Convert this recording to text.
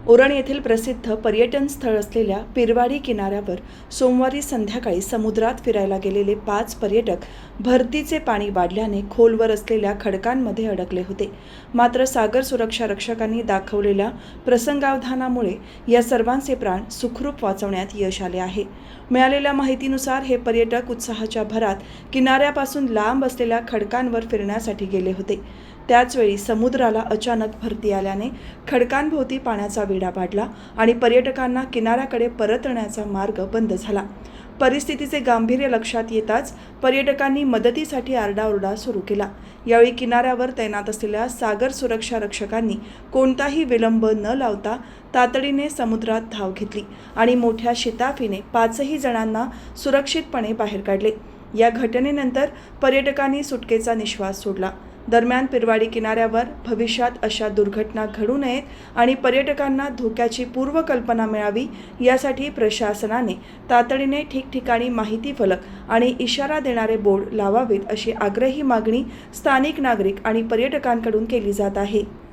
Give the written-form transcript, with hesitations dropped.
उरण येथील प्रसिद्ध पर्यटन स्थळ असलेल्या पिरवाडी किनाऱ्यावर सोमवारी संध्याकाळी समुद्रात फिरायला गेलेले 5 पर्यटक भरतीचे पाणी वाढल्याने खोलवर असलेल्या खडकांमध्ये अडकले होते. मात्र सागर सुरक्षा रक्षकांनी दाखवलेल्या प्रसंगावधानामुळे या सर्वांचे प्राण सुखरूप वाचवण्यात यश आले आहे. मिळालेल्या माहितीनुसार हे पर्यटक उत्साहाच्या भरात किनाऱ्यापासून लांब असलेल्या खडकांवर फिरण्यासाठी गेले होते. त्याचवेळी समुद्राला अचानक भरती आल्याने खडकांभोवती पाण्याचा वेढा वाढला आणि पर्यटकांना किनाऱ्याकडे परतण्याचा मार्ग बंद झाला. परिस्थितीचे गांभीर्य लक्षात येताच पर्यटकांनी मदतीसाठी आरडाओरडा सुरू केला. यावेळी किनाऱ्यावर तैनात असलेल्या सागर सुरक्षा रक्षकांनी कोणताही विलंब न लावता तातडीने समुद्रात धाव घेतली आणि मोठ्या शिताफीने 5ही जणांना सुरक्षितपणे बाहेर काढले. या घटनेनंतर पर्यटकांनी सुटकेचा निश्वास सोडला. दरम्यान पिरवाडी किनाऱ्यावर भविष्यात अशा दुर्घटना घडू नयेत आणि पर्यटकांना धोक्याची पूर्वकल्पना मिळावी यासाठी प्रशासनाने तातडीने ठिकठिकाणी माहिती फलक आणि इशारा देणारे बोर्ड लावावेत अशी आग्रही मागणी स्थानिक नागरिक आणि पर्यटकांकडून केली जात आहे.